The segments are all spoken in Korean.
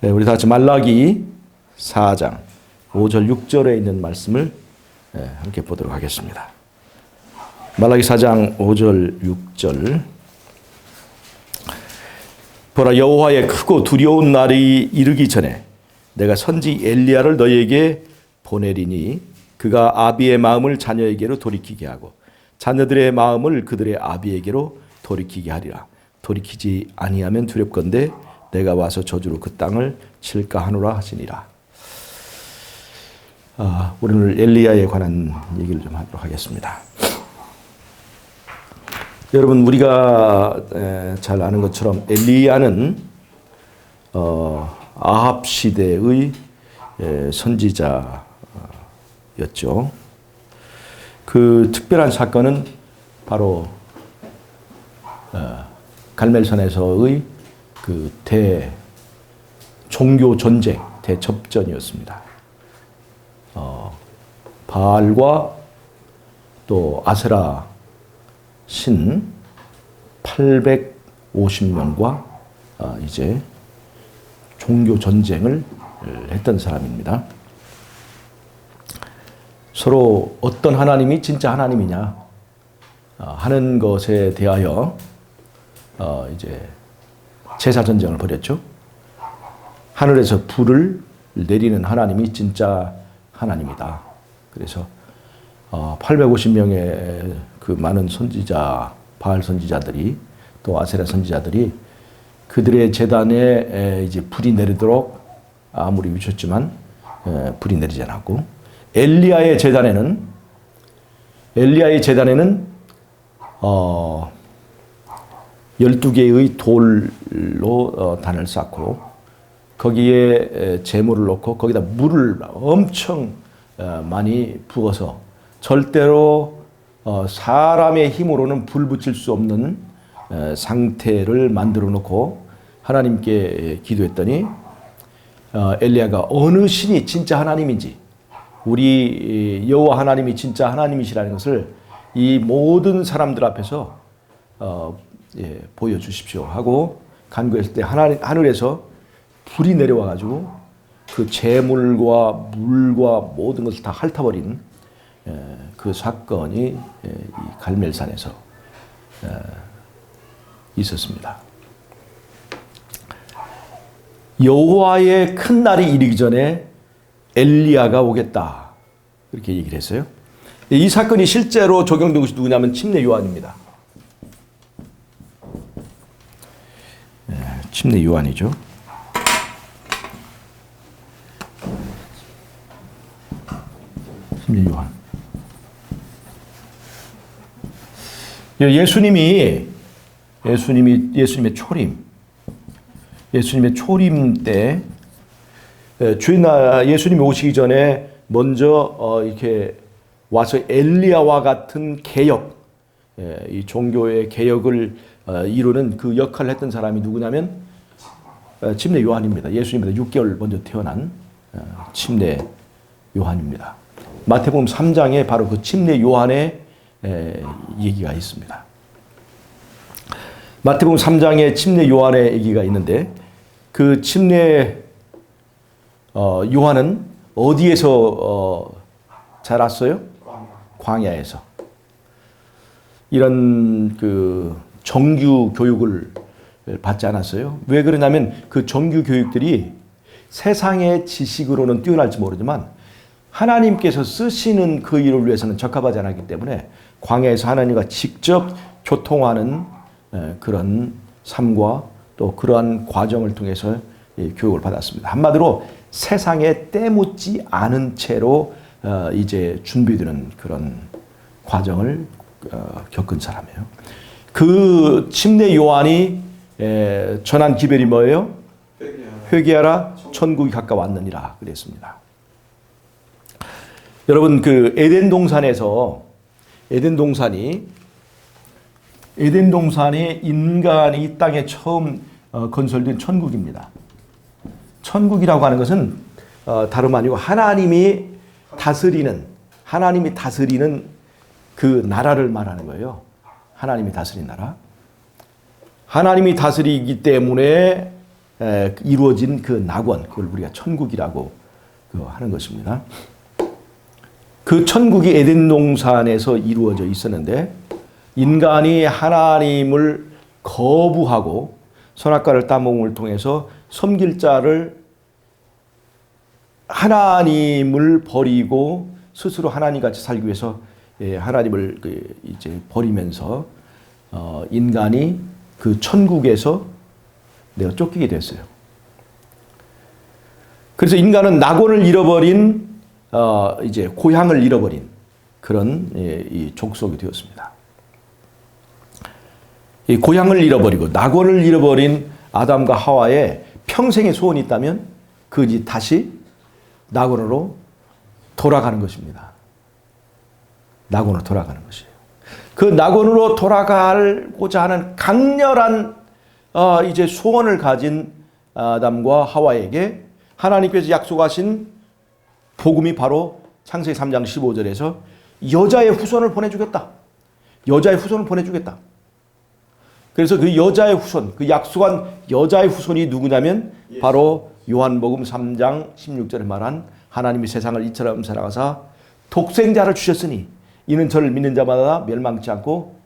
네, 우리 다 같이 말라기 4장 5절 6절에 있는 말씀을 함께 보도록 하겠습니다. 말라기 4장 5절 6절. 보라, 여호와의 크고 두려운 날이 이르기 전에 내가 선지 엘리야를 너희에게 보내리니 그가 아비의 마음을 자녀에게로 돌이키게 하고 자녀들의 마음을 그들의 아비에게로 돌이키게 하리라. 돌이키지 아니하면 두렵건대 내가 와서 저주로 그 땅을 칠까 하노라 하시니라. 우리는 엘리야에 관한 얘기를 좀 하도록 하겠습니다. 여러분, 우리가 잘 아는 것처럼 엘리야는 아합 시대의 선지자였죠. 그 특별한 사건은 바로 갈멜산에서의 그 종교 전쟁, 대접전이었습니다. 바알과 또 아세라 신 850명과 이제 종교 전쟁을 했던 사람입니다. 서로 어떤 하나님이 진짜 하나님이냐 하는 것에 대하여 이제 제사 전쟁을 벌였죠. 하늘에서 불을 내리는 하나님이 진짜 하나님이다. 그래서 850명의 그 많은 선지자, 바알 선지자들이 또 아세라 선지자들이 그들의 제단에 이제 불이 내리도록 아무리 외쳤지만 불이 내리지 않았고, 엘리야의 제단에는 12개의 돌로 단을 쌓고 거기에 제물을 넣고 거기다 물을 엄청 많이 부어서 절대로 사람의 힘으로는 불 붙일 수 없는 상태를 만들어 놓고 하나님께 기도했더니 엘리야가 어느 신이 진짜 하나님인지, 우리 여호와 하나님이 진짜 하나님이시라는 것을 이 모든 사람들 앞에서 보여주십시오 하고 간구했을 때 하늘에서 불이 내려와 가지고 그 재물과 물과 모든 것을 다 핥아버린 그 사건이 이 갈멜산에서 있었습니다. 여호와의 큰 날이 이르기 전에 엘리야가 오겠다, 이렇게 얘기를 했어요. 이 사건이 실제로 적용된 것이 누구냐면 침례 요한입니다. 침례 요한이죠. 침례 요한. 예수님의 초림 때 예수님이 오시기 전에 먼저 이렇게 와서 엘리야와 같은 개혁, 이 종교의 개혁을 이루는 그 역할을 했던 사람이 누구냐면 침례 요한입니다. 예수님보다 6개월 먼저 태어난 침례 요한입니다. 마태복음 3장에 바로 그 침례 요한의 얘기가 있습니다. 마태복음 3장에 침례 요한의 얘기가 있는데, 그 침례 요한은 어디에서 자랐어요? 광야에서. 이런 그 정규 교육을 받지 않았어요. 왜 그러냐면 그 정규 교육들이 세상의 지식으로는 뛰어날지 모르지만 하나님께서 쓰시는 그 일을 위해서는 적합하지 않았기 때문에 광야에서 하나님과 직접 교통하는 그런 삶과 또 그러한 과정을 통해서 교육을 받았습니다. 한마디로 세상에 때묻지 않은 채로 이제 준비되는 그런 과정을 겪은 사람이에요. 그 침례 요한이 전한 기별이 뭐예요? 회개하라, 천국이 가까웠느니라 그랬습니다. 여러분, 그 에덴 동산이 인간이 이 땅에 처음 건설된 천국입니다. 천국이라고 하는 것은 다름 아니고 하나님이 다스리는 그 나라를 말하는 거예요. 하나님이 다스린 나라. 하나님이 다스리기 때문에 이루어진 그 낙원, 그걸 우리가 천국이라고 하는 것입니다. 그 천국이 에덴 동산에서 이루어져 있었는데 인간이 하나님을 거부하고 선악과를 따먹음을 통해서 섬길 자를 하나님을 버리고 스스로 하나님같이 살기 위해서 하나님을 이제 버리면서 인간이 그 천국에서 내가 쫓기게 됐어요. 그래서 인간은 낙원을 잃어버린 이제 고향을 잃어버린 그런 이 족속이 되었습니다. 이 고향을 잃어버리고 낙원을 잃어버린 아담과 하와의 평생의 소원이 있다면 그것이 다시 낙원으로 돌아가는 것입니다. 낙원으로 돌아가는 것이에요. 그 낙원으로 돌아가고자 하는 강렬한 이제 소원을 가진 아담과 하와에게 하나님께서 약속하신 복음이 바로 창세기 3장 15절에서 여자의 후손을 보내주겠다. 여자의 후손을 보내주겠다. 그래서 그 여자의 후손, 그 약속한 여자의 후손이 누구냐면 바로 요한복음 3장 16절에 말한 하나님이 세상을 이처럼 사랑하사 독생자를 주셨으니 이는 저를 믿는 자마다 멸망치 않고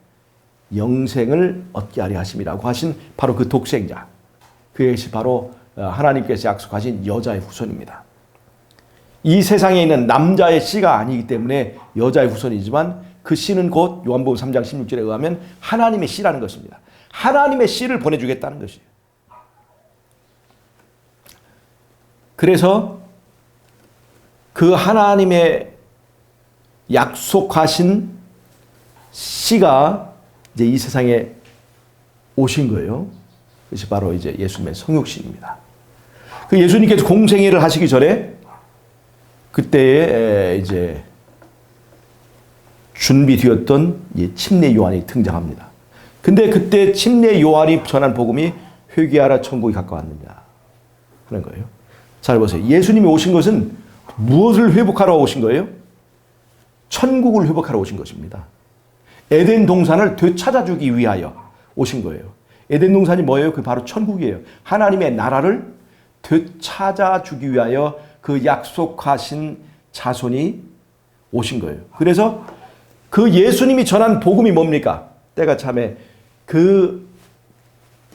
영생을 얻게 하려 하심이라고 하신 바로 그 독생자. 그것이 바로 하나님께서 약속하신 여자의 후손입니다. 이 세상에 있는 남자의 씨가 아니기 때문에 여자의 후손이지만 그 씨는 곧 요한복음 3장 16절에 의하면 하나님의 씨라는 것입니다. 하나님의 씨를 보내주겠다는 것이에요. 그래서 그 하나님의 약속하신 씨가 이제 이 세상에 오신 거예요. 그것이 바로 이제 예수님의 성육신입니다. 그 예수님께서 공생애를 하시기 전에 그때에 이제 준비되었던 침례 요한이 등장합니다. 근데 그때 침례 요한이 전한 복음이 회개하라 천국이 가까웠느냐 하는 거예요. 잘 보세요. 예수님이 오신 것은 무엇을 회복하러 오신 거예요? 천국을 회복하러 오신 것입니다. 에덴 동산을 되찾아주기 위하여 오신 거예요. 에덴 동산이 뭐예요? 그 바로 천국이에요. 하나님의 나라를 되찾아주기 위하여 그 약속하신 자손이 오신 거예요. 그래서 그 예수님이 전한 복음이 뭡니까? 때가 참에 그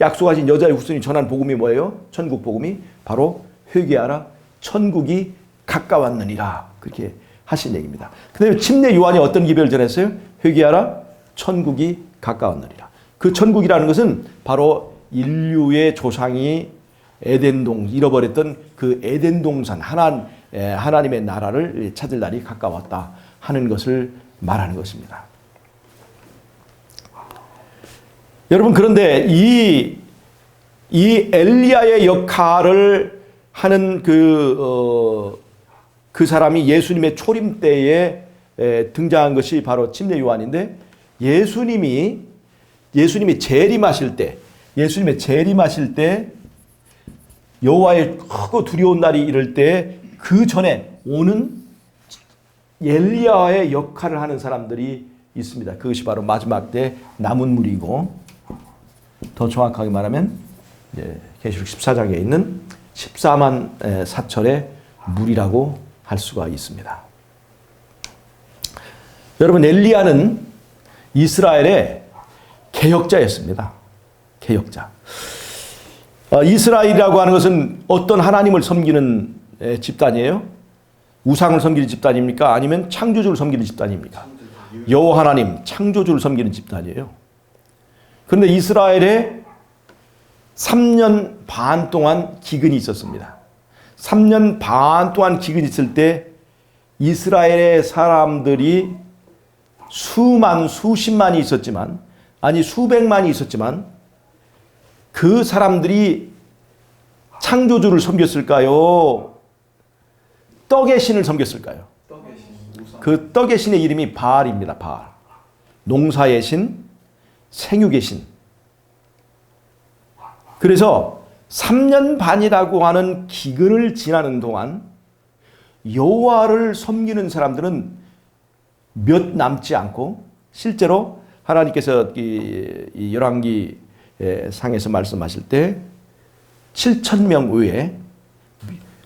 약속하신 여자의 후손이 전한 복음이 뭐예요? 천국 복음이 바로 회개하라 천국이 가까웠느니라 그렇게 하신 얘기입니다. 그다음에 침례 요한이 어떤 기별을 전했어요? 회개하라 천국이 가까웠느니라. 그 천국이라는 것은 바로 인류의 조상이 잃어버렸던 그 에덴 동산 하나님의 나라를 찾을 날이 가까웠다 하는 것을 말하는 것입니다. 여러분 그런데 이 엘리야의 역할을 하는 그 사람이 예수님의 초림 때에 등장한 것이 바로 침례 요한인데 예수님이 재림하실 때 여호와의 크고 두려운 날이 이를 때 그 전에 오는 엘리야의 역할을 하는 사람들이 있습니다. 그것이 바로 마지막 때 남은 무리고 더 정확하게 말하면 계시록 14장에 있는 14만 사철의 무리라고 할 수가 있습니다. 여러분 엘리야는 이스라엘의 개혁자였습니다. 개혁자. 이스라엘이라고 하는 것은 어떤 하나님을 섬기는 집단이에요? 우상을 섬기는 집단입니까? 아니면 창조주를 섬기는 집단입니까? 여호와 하나님 창조주를 섬기는 집단이에요. 그런데 이스라엘에 3년 반 동안 기근이 있었습니다. 3년 반 동안 기근이 있을 때 이스라엘의 사람들이 수십만이 있었지만 아니 수백만이 있었지만 그 사람들이 창조주를 섬겼을까요? 떡의 신을 섬겼을까요? 그 떡의 신의 이름이 바알입니다. 바알. 농사의 신, 생육의 신. 그래서 3년 반이라고 하는 기근을 지나는 동안 여호와를 섬기는 사람들은 몇 남지 않고 실제로 하나님께서 이 열왕기 상에서 말씀하실 때 7,000명 외에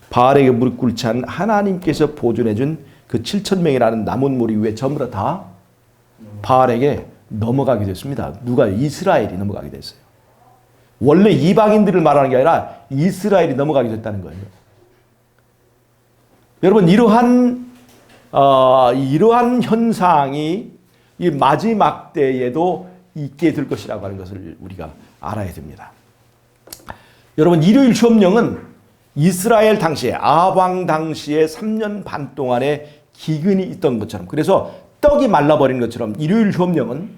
바알에게 무릎 꿇지 않은 하나님께서 보존해 준 그 7,000명이라는 남은 무리 외에 전부 다 바알에게 넘어가게 됐습니다. 누가? 이스라엘이 넘어가게 됐어요. 원래 이방인들을 말하는 게 아니라 이스라엘이 넘어가게 됐다는 거예요. 여러분, 이러한 현상이 이 마지막 때에도 있게 될 것이라고 하는 것을 우리가 알아야 됩니다. 여러분, 일요일 휴업령은 이스라엘 당시에, 아방 당시에 3년 반 동안의 기근이 있던 것처럼, 그래서 떡이 말라버린 것처럼 일요일 휴업령은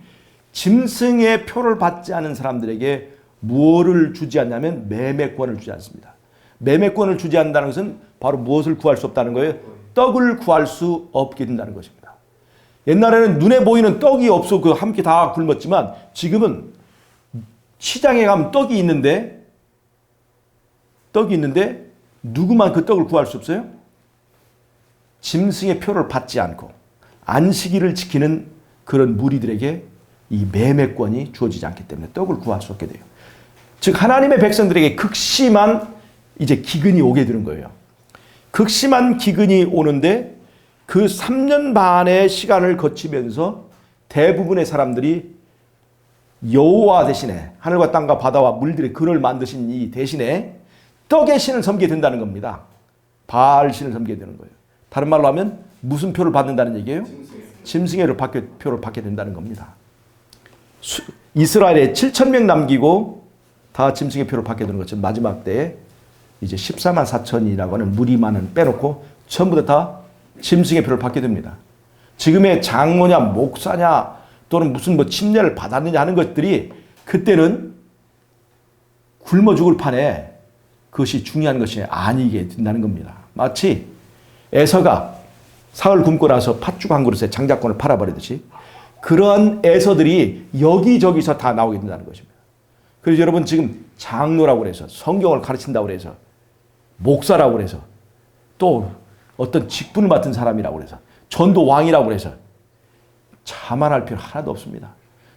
짐승의 표를 받지 않은 사람들에게 무엇을 주지 않냐면 매매권을 주지 않습니다. 매매권을 주지 않는다는 것은 바로 무엇을 구할 수 없다는 거예요? 떡을 구할 수 없게 된다는 것입니다. 옛날에는 눈에 보이는 떡이 없어 그 함께 다 굶었지만 지금은 시장에 가면 떡이 있는데 누구만 그 떡을 구할 수 없어요? 짐승의 표를 받지 않고 안식일을 지키는 그런 무리들에게 이 매매권이 주어지지 않기 때문에 떡을 구할 수 없게 돼요. 즉 하나님의 백성들에게 극심한 이제 기근이 오게 되는 거예요. 극심한 기근이 오는데 그 3년 반의 시간을 거치면서 대부분의 사람들이 여호와 대신에, 하늘과 땅과 바다와 물들의 근을 만드신 이 대신에 떡의 신을 섬기게 된다는 겁니다. 바알 신을 섬기게 되는 거예요. 다른 말로 하면 무슨 표를 받는다는 얘기예요? 짐승의 표를 받게 된다는 겁니다. 이스라엘에 7,000명 남기고 다 짐승의 표를 받게 되는 것처럼 마지막 때에 이제 14만 4천이라고 하는 무리만은 빼놓고 전부 다 짐승의 표를 받게 됩니다. 지금의 장로냐 목사냐 또는 무슨 뭐 침례를 받았느냐 하는 것들이 그때는 굶어 죽을 판에 그것이 중요한 것이 아니게 된다는 겁니다. 마치 에서가 사흘 굶고 나서 팥죽 한 그릇에 장자권을 팔아버리듯이 그러한 에서들이 여기저기서 다 나오게 된다는 것입니다. 그래서 여러분 지금 장로라고 해서 성경을 가르친다고 해서 목사라고 해서 또 어떤 직분을 맡은 사람이라고 해서 전도왕이라고 해서 자만할 필요 하나도 없습니다.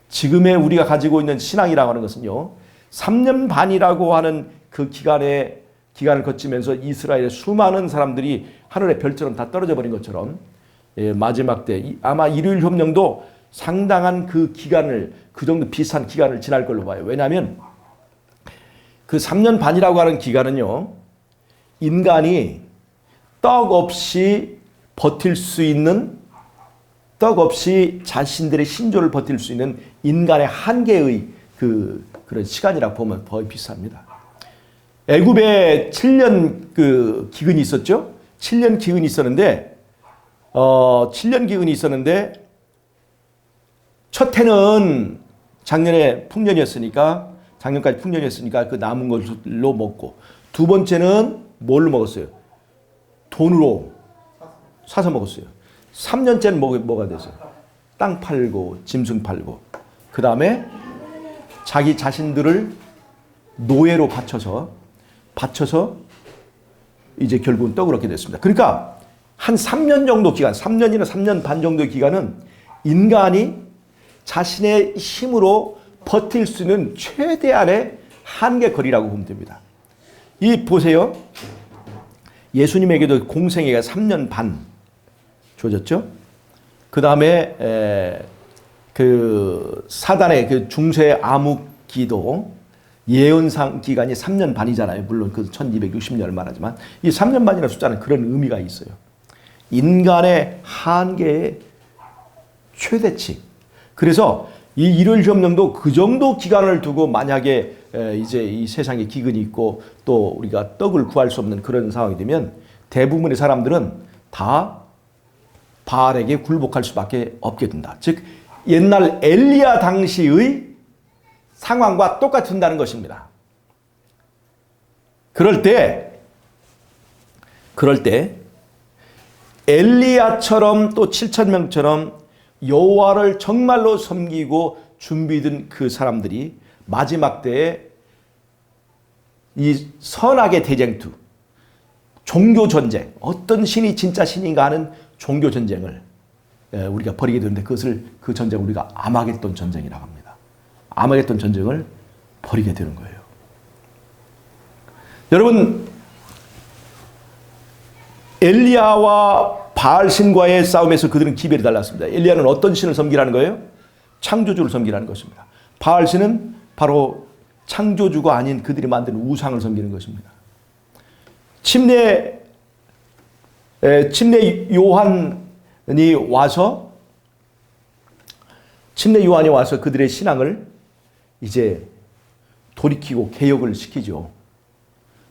지금의 우리가 가지고 있는 신앙이라고 하는 것은요, 3년 반이라고 하는 그 기간을 거치면서 이스라엘의 수많은 사람들이 하늘의 별처럼 다 떨어져 버린 것처럼 마지막 때 아마 일요일 협령도 상당한 그 기간을, 그 정도 비슷한 기간을 지날 걸로 봐요. 왜냐하면 그 3년 반이라고 하는 기간은요, 인간이 떡 없이 버틸 수 있는, 떡 없이 자신들의 신조를 버틸 수 있는 인간의 한계의 그런 시간이라고 보면 거의 비슷합니다. 애굽에 7년 그 기근이 있었죠. 7년 기근이 있었는데, 7년 기근이 있었는데, 첫 해는 작년에 풍년이었으니까, 작년까지 풍년이었으니까 그 남은 것로 먹고, 두 번째는 뭘로 먹었어요? 돈으로 사서 먹었어요. 3년째는 뭐가 됐어요? 땅 팔고, 짐승 팔고, 그 다음에 자기 자신들을 노예로 바쳐서 이제 결국은 떡을 얻게 됐습니다. 그러니까 한 3년 정도 기간, 3년이나 3년 반 정도의 기간은 인간이 자신의 힘으로 버틸 수 있는 최대한의 한계거리라고 보면 됩니다. 이 보세요. 예수님에게도 공생애가 3년 반 주어졌죠. 그 다음에 그 사단의 그 중세 암흑기도 예언상 기간이 3년 반이잖아요. 물론 그 1260년을 말하지만 이 3년 반이라는 숫자는 그런 의미가 있어요. 인간의 한계의 최대치. 그래서 이 일요일 협령도 그 정도 기간을 두고 만약에 이제 이 세상에 기근이 있고 또 우리가 떡을 구할 수 없는 그런 상황이 되면 대부분의 사람들은 다 바알에게 굴복할 수밖에 없게 된다. 즉 옛날 엘리야 당시의 상황과 똑같은다는 것입니다. 그럴 때 엘리야처럼 또 7,000명처럼 여호와를 정말로 섬기고 준비된 그 사람들이 마지막 때에 이 선악의 대쟁투, 종교 전쟁, 어떤 신이 진짜 신인가 하는 종교 전쟁을 우리가 벌이게 되는데 그 전쟁을 우리가 아마겟돈 전쟁이라고 합니다. 아마겟돈 전쟁을 벌이게 되는 거예요. 여러분, 엘리야와 바알 신과의 싸움에서 그들은 기별이 달랐습니다. 엘리야는 어떤 신을 섬기라는 거예요? 창조주를 섬기라는 것입니다. 바알 신은 바로 창조주가 아닌 그들이 만든 우상을 섬기는 것입니다. 침례 요한이 와서 그들의 신앙을 이제 돌이키고 개혁을 시키죠.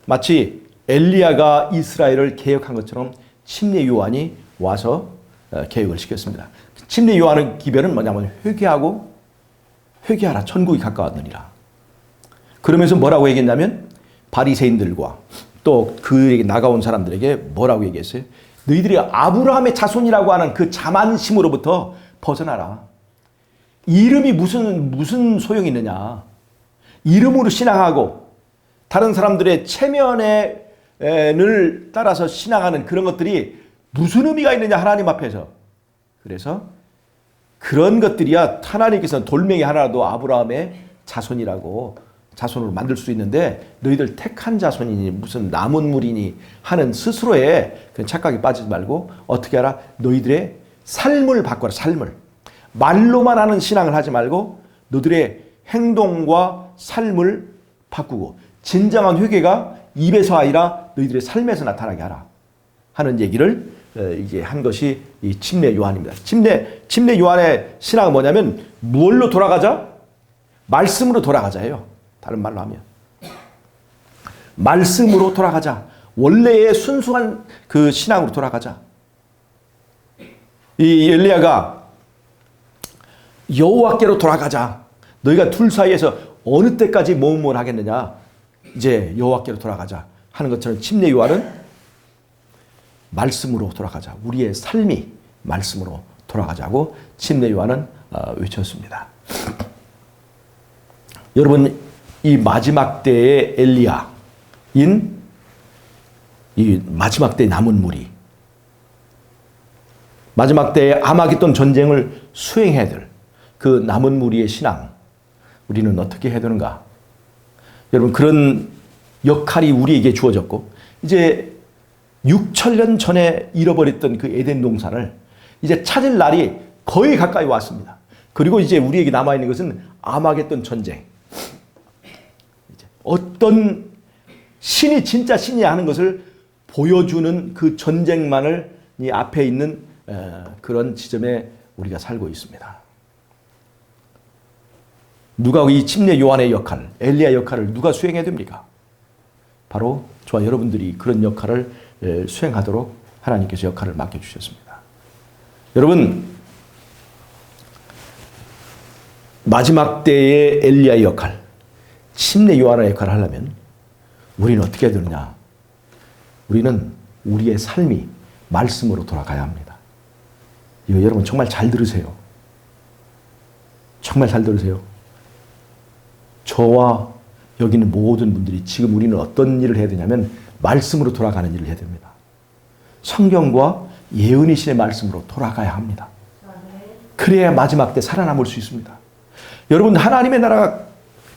마치 엘리야가 이스라엘을 개혁한 것처럼 침례 요한이 와서 개혁을 시켰습니다. 침례 요한의 기별은 뭐냐면 회개하라 천국이 가까웠느니라. 그러면서 뭐라고 얘기했냐면 바리새인들과 또 그에게 나가온 사람들에게 뭐라고 얘기했어요? 너희들이 아브라함의 자손이라고 하는 그 자만심으로부터 벗어나라. 이름이 무슨 소용이 있느냐. 이름으로 신앙하고 다른 사람들의 체면을 따라서 신앙하는 그런 것들이 무슨 의미가 있느냐 하나님 앞에서. 그래서 그런 것들이야 하나님께서는 돌멩이 하나라도 아브라함의 자손으로 만들 수 있는데 너희들 택한 자손이니 무슨 남은 물이니 하는 스스로의 그 착각에 빠지지 말고 어떻게 하라? 너희들의 삶을 바꿔라. 삶을. 말로만 하는 신앙을 하지 말고 너희들의 행동과 삶을 바꾸고 진정한 회개가 입에서 아니라 너희들의 삶에서 나타나게 하라 하는 얘기를 이제 한 것이 이 침례 요한입니다. 침례 요한의 신앙은 뭐냐면 뭘로 돌아가자? 말씀으로 돌아가자예요. 다른 말로 하면 말씀으로 돌아가자. 원래의 순수한 그 신앙으로 돌아가자. 이 엘리야가 여호와께로 돌아가자. 너희가 둘 사이에서 어느 때까지 모험을 하겠느냐. 이제 여호와께로 돌아가자 하는 것처럼 침례 요한은 말씀으로 돌아가자. 우리의 삶이 말씀으로 돌아가자고 침례 요한은 외쳤습니다. 여러분, 이 마지막 때의 엘리야인 이 마지막 때의 남은 무리, 마지막 때의 아마겟돈 전쟁을 수행해야 될 그 남은 무리의 신앙, 우리는 어떻게 해야 되는가? 여러분, 그런 역할이 우리에게 주어졌고 이제 6,000년 전에 잃어버렸던 그 에덴 동산을 이제 찾을 날이 거의 가까이 왔습니다. 그리고 이제 우리에게 남아있는 것은 아마겟돈 전쟁. 어떤 신이 진짜 신이야 하는 것을 보여주는 그 전쟁만을 이 앞에 있는 그런 지점에 우리가 살고 있습니다. 누가 이 침례 요한의 역할, 엘리야 역할을 누가 수행해야 됩니까? 바로 저와 여러분들이 그런 역할을 수행하도록 하나님께서 역할을 맡겨주셨습니다. 여러분, 마지막 때의 엘리야의 역할, 침례 요한의 역할을 하려면 우리는 어떻게 해야 되느냐? 우리는 우리의 삶이 말씀으로 돌아가야 합니다. 이거 여러분 정말 잘 들으세요. 정말 잘 들으세요. 저와 여기 있는 모든 분들이 지금 우리는 어떤 일을 해야 되냐면 말씀으로 돌아가는 일을 해야 됩니다. 성경과 예언의 신의 말씀으로 돌아가야 합니다. 그래야 마지막 때 살아남을 수 있습니다. 여러분, 하나님의 나라가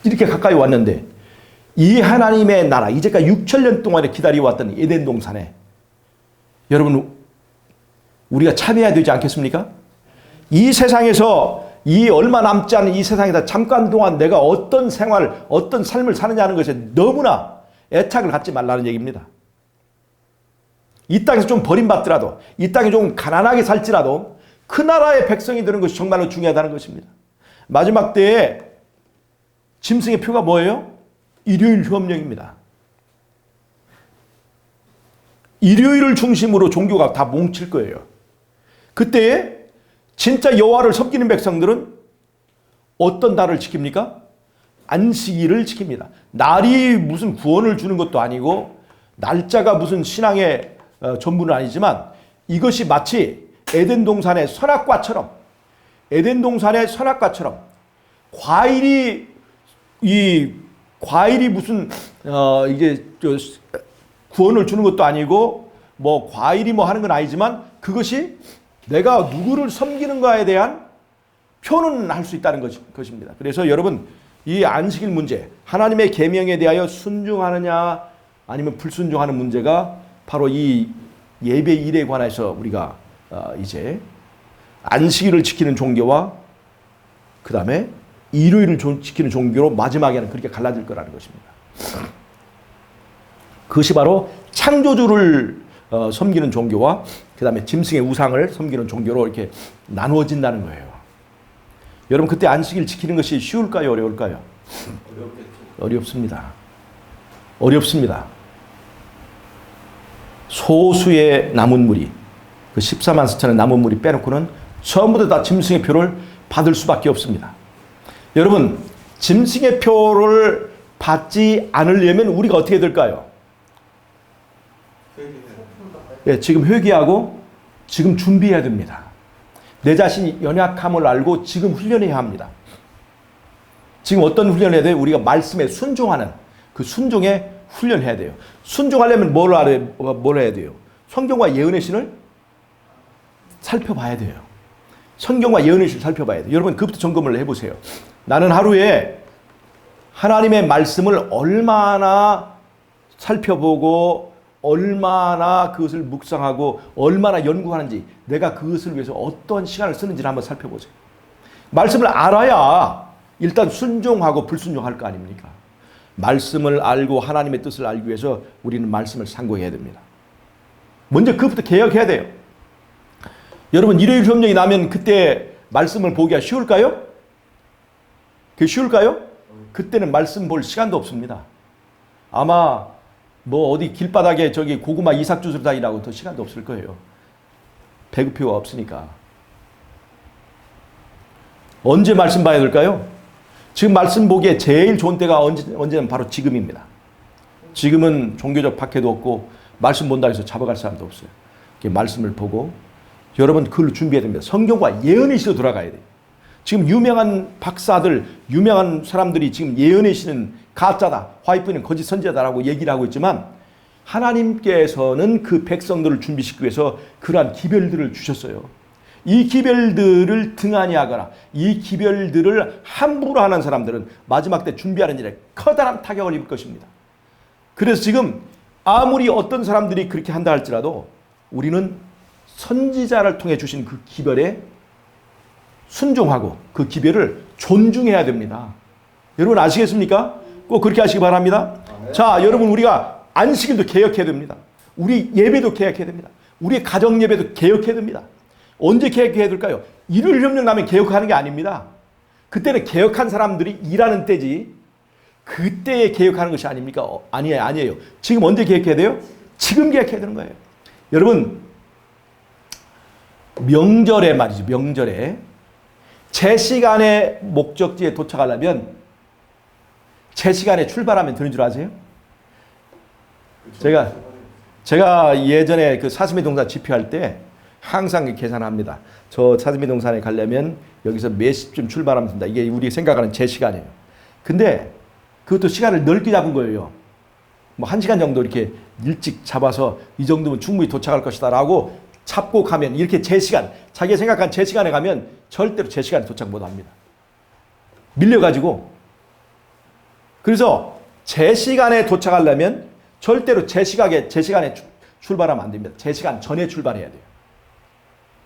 이렇게 가까이 왔는데 이 하나님의 나라, 이제까지 6,000년 동안에 기다려왔던 에덴 동산에 여러분 우리가 참여해야 되지 않겠습니까? 이 세상에서 이 얼마 남지 않은 이 세상에다 잠깐 동안 내가 어떤 생활, 어떤 삶을 사느냐 하는 것에 너무나 애착을 갖지 말라는 얘기입니다. 이 땅에서 좀 버림받더라도, 이 땅에 좀 가난하게 살지라도 그 나라의 백성이 되는 것이 정말로 중요하다는 것입니다. 마지막 때에 짐승의 표가 뭐예요? 일요일 휴업령입니다. 일요일을 중심으로 종교가 다 뭉칠 거예요. 그때에 진짜 여호와를 섬기는 백성들은 어떤 날을 지킵니까? 안식일을 지킵니다. 날이 무슨 구원을 주는 것도 아니고 날짜가 무슨 신앙의 전부는 아니지만 이것이 마치 에덴 동산의 선악과처럼 과일이 무슨 이게 구원을 주는 것도 아니고 뭐 과일이 뭐 하는 건 아니지만 그것이 내가 누구를 섬기는가에 대한 표는 할 수 있다는 것입니다. 그래서 여러분, 이 안식일 문제, 하나님의 계명에 대하여 순종하느냐 아니면 불순종하는 문제가 바로 이 예배 일에 관해서 우리가 이제 안식일을 지키는 종교와 그 다음에 일요일을 지키는 종교로 마지막에는 그렇게 갈라질 거라는 것입니다. 그것이 바로 창조주를 섬기는 종교와 그 다음에 짐승의 우상을 섬기는 종교로 이렇게 나누어진다는 거예요. 여러분 그때 안식일 지키는 것이 쉬울까요? 어려울까요? 어렵습니다. 어렵습니다. 소수의 남은 무리, 그 14만 스천의 남은 무리 빼놓고는 전부 다 짐승의 표를 받을 수밖에 없습니다. 여러분 짐승의 표를 받지 않으려면 우리가 어떻게 될까요? 예, 지금 회개하고 지금 준비해야 됩니다. 내 자신이 연약함을 알고 지금 훈련해야 합니다. 지금 어떤 훈련을 해야 돼요? 우리가 말씀에 순종하는 그 순종에 훈련해야 돼요. 순종하려면 뭘 해야 돼요? 성경과 예언의 신을 살펴봐야 돼요. 성경과 예언의 신을 살펴봐야 돼요. 여러분 그부터 점검을 해보세요. 나는 하루에 하나님의 말씀을 얼마나 살펴보고 얼마나 그것을 묵상하고 얼마나 연구하는지 내가 그것을 위해서 어떤 시간을 쓰는지를 한번 살펴보세요. 말씀을 알아야 일단 순종하고 불순종할 거 아닙니까? 말씀을 알고 하나님의 뜻을 알기 위해서 우리는 말씀을 상고해야 됩니다. 먼저 그것부터 개혁해야 돼요. 여러분 일요일 협력이 나면 그때 말씀을 보기가 쉬울까요? 그게 쉬울까요? 그때는 말씀 볼 시간도 없습니다. 아마 뭐 어디 길바닥에 저기 고구마 이삭주스를 다니라고 더 시간도 없을 거예요. 배급표가 없으니까. 언제 말씀 봐야 될까요? 지금 말씀 보기에 제일 좋은 때가 언제는 바로 지금입니다. 지금은 종교적 박해도 없고 말씀 본다 해서 잡아갈 사람도 없어요. 말씀을 보고 여러분 그걸 준비해야 됩니다. 성경과 예언의 시로 돌아가야 돼요. 지금 유명한 박사들, 유명한 사람들이 지금 예언의 시는 가짜다, 화이트는 거짓 선지자다라고 얘기를 하고 있지만 하나님께서는 그 백성들을 준비시키기 위해서 그러한 기별들을 주셨어요. 이 기별들을 등한히 하거나 이 기별들을 함부로 하는 사람들은 마지막 때 준비하는 일에 커다란 타격을 입을 것입니다. 그래서 지금 아무리 어떤 사람들이 그렇게 한다 할지라도 우리는 선지자를 통해 주신 그 기별에 순종하고 그 기별을 존중해야 됩니다. 여러분 아시겠습니까? 꼭 그렇게 하시기 바랍니다. 자, 여러분 우리가 안식일도 개혁해야 됩니다. 우리 예배도 개혁해야 됩니다. 우리의 가정 예배도 개혁해야 됩니다. 언제 개혁해야 될까요? 일요일 협력 나면 개혁하는 게 아닙니다. 그때는 개혁한 사람들이 일하는 때지 그때에 개혁하는 것이 아닙니까? 아니에요. 지금 언제 개혁해야 돼요? 지금 개혁해야 되는 거예요. 여러분 명절에 말이죠. 명절에 제 시간에 목적지에 도착하려면 제 시간에 출발하면 되는 줄 아세요? 제가 예전에 그 사슴의 동산 집회할 때 항상 계산합니다. 저 사슴의 동산에 가려면 여기서 몇 시쯤 출발하면 된다. 이게 우리 생각하는 제 시간이에요. 근데 그것도 시간을 넓게 잡은 거예요. 뭐 1시간 정도 이렇게 일찍 잡아서 이 정도면 충분히 도착할 것이다 라고 잡고 가면 이렇게 제 시간, 자기가 생각한 제 시간에 가면 절대로 제 시간에 도착 못합니다. 밀려가지고. 그래서 제 시간에 도착하려면 절대로 제 시간에 출발하면 안 됩니다. 제 시간 전에 출발해야 돼요.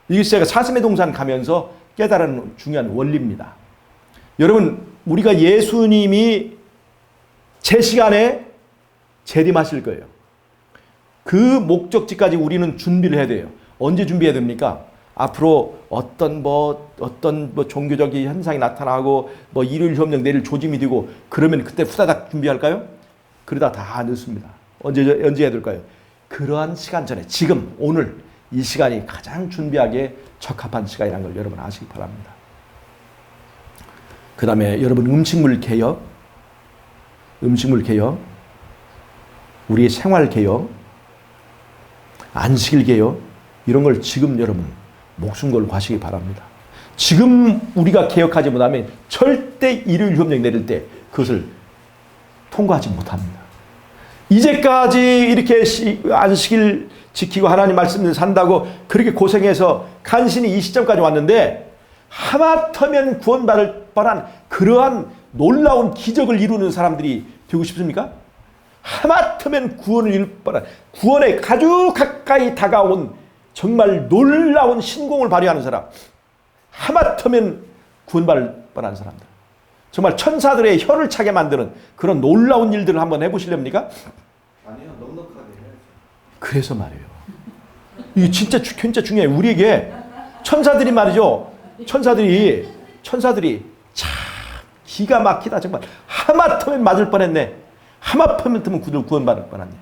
이게 제가 사슴의 동산 가면서 깨달은 중요한 원리입니다. 여러분 우리가 예수님이 제 시간에 재림하실 거예요. 그 목적지까지 우리는 준비를 해야 돼요. 언제 준비해야 됩니까? 앞으로 어떤 종교적인 현상이 나타나고 뭐 일요일 협력 내일 조짐이 되고 그러면 그때 후다닥 준비할까요? 그러다 다 늦습니다. 언제 해야 될까요? 그러한 시간 전에 지금 오늘 이 시간이 가장 준비하기에 적합한 시간이라는 걸 여러분 아시기 바랍니다. 그 다음에 여러분 음식물 개혁, 우리의 생활 개혁, 안식일 개혁 이런 걸 지금 여러분 목숨 걸고 하시기 바랍니다. 지금 우리가 개혁하지 못하면 절대 일요일 협력 내릴 때 그것을 통과하지 못합니다. 이제까지 이렇게 안식일 지키고 하나님 말씀을 산다고 그렇게 고생해서 간신히 이 시점까지 왔는데 하마터면 구원받을 뻔한 그러한 놀라운 기적을 이루는 사람들이 되고 싶습니까? 하마터면 구원을 이룰 뻔한, 구원에 아주 가까이 다가온 정말 놀라운 신공을 발휘하는 사람, 하마터면 구원받을 뻔한 사람들, 정말 천사들의 혀를 차게 만드는 그런 놀라운 일들을 한번 해보시렵니까? 아니요, 넉넉하게 해야죠. 그래서 말이에요. 이게 진짜 중요해요. 우리에게 천사들이 말이죠. 천사들이 참 기가 막히다. 정말 하마터면 맞을 뻔했네. 하마터면 구원받을 뻔했네.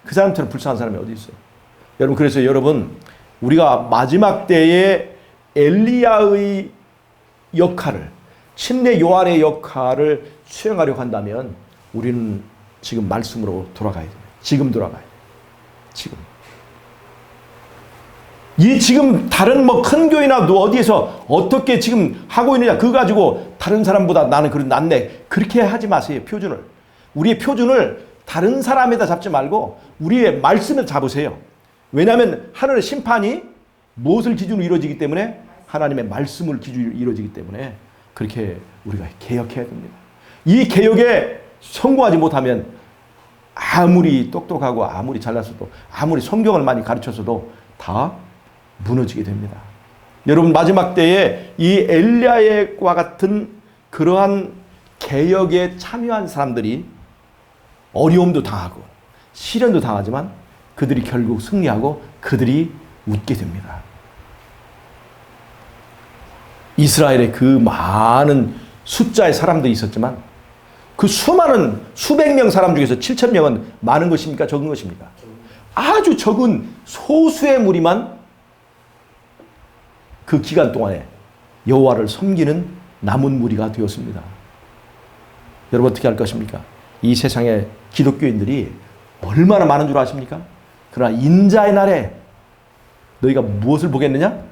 그 사람처럼 불쌍한 사람이 어디 있어요? 여러분, 그래서 여러분, 우리가 마지막 때에 엘리야의 역할을, 침례 요한의 역할을 수행하려고 한다면 우리는 지금 말씀으로 돌아가야 돼요. 지금 돌아가야 돼요. 지금. 지금 다른 큰 교회나 어디에서 어떻게 지금 하고 있느냐, 그거 가지고 다른 사람보다 나는 그래도 낫네. 그렇게 하지 마세요, 표준을. 우리의 표준을 다른 사람에다 잡지 말고 우리의 말씀에 잡으세요. 왜냐하면 하늘의 심판이 무엇을 기준으로 이루어지기 때문에? 하나님의 말씀을 기준으로 이루어지기 때문에 그렇게 우리가 개혁해야 됩니다. 이 개혁에 성공하지 못하면 아무리 똑똑하고 아무리 잘났어도 아무리 성경을 많이 가르쳤어도 다 무너지게 됩니다. 여러분, 마지막 때에 이 엘리야와 같은 그러한 개혁에 참여한 사람들이 어려움도 당하고 시련도 당하지만 그들이 결국 승리하고 그들이 웃게 됩니다. 이스라엘에 그 많은 숫자의 사람들이 있었지만 그 수많은 수백 명 사람 중에서 7,000명은 많은 것입니까? 적은 것입니까? 아주 적은 소수의 무리만 그 기간 동안에 여호와를 섬기는 남은 무리가 되었습니다. 여러분, 어떻게 할 것입니까? 이 세상에 기독교인들이 얼마나 많은 줄 아십니까? 그러나 인자의 날에 너희가 무엇을 보겠느냐?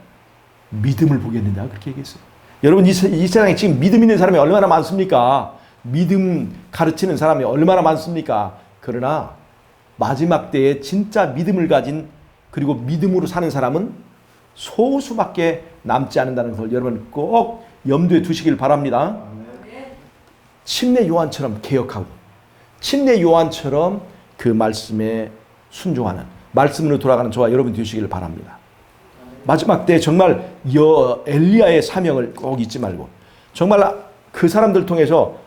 믿음을 보겠느냐? 그렇게 얘기했어요. 여러분, 이 세상에 지금 믿음 있는 사람이 얼마나 많습니까? 믿음 가르치는 사람이 얼마나 많습니까? 그러나 마지막 때에 진짜 믿음을 가진, 그리고 믿음으로 사는 사람은 소수밖에 남지 않는다는 것을 여러분 꼭 염두에 두시길 바랍니다. 침례 요한처럼 개혁하고 침례 요한처럼 그 말씀에 순종하는, 말씀으로 돌아가는 저와 여러분 되시길 바랍니다. 마지막 때 정말 엘리야의 사명을 꼭 잊지 말고 정말 그 사람들 통해서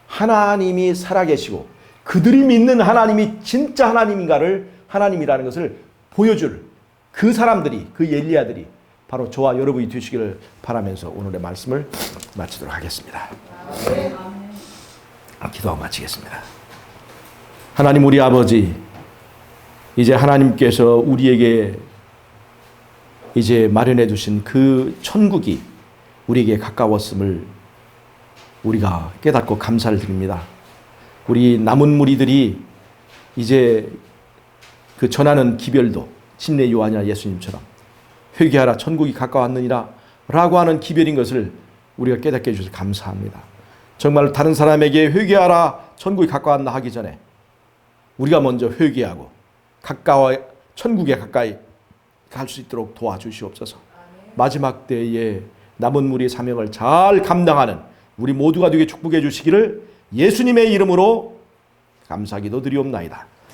하나님이 살아계시고 그들이 믿는 하나님이 진짜 하나님인가를, 하나님이라는 것을 보여줄 그 사람들이, 그 엘리야들이 바로 저와 여러분이 되시기를 바라면서 오늘의 말씀을 마치도록 하겠습니다. 기도하고 마치겠습니다. 하나님, 우리 아버지, 이제 하나님께서 우리에게 이제 마련해 두신 그 천국이 우리에게 가까웠음을 우리가 깨닫고 감사를 드립니다. 우리 남은 무리들이 이제 그 전하는 기별도 침례 요한이나 예수님처럼 회개하라 천국이 가까웠느니라 라고 하는 기별인 것을 우리가 깨닫게 해주셔서 감사합니다. 정말 다른 사람에게 회개하라 천국이 가까웠나 하기 전에 우리가 먼저 회개하고 천국에 가까이 갈 수 있도록 도와주시옵소서. 마지막 때에 남은 무리의 사명을 잘 감당하는 우리 모두가 되게 축복해 주시기를 예수님의 이름으로 감사기도 드리옵나이다.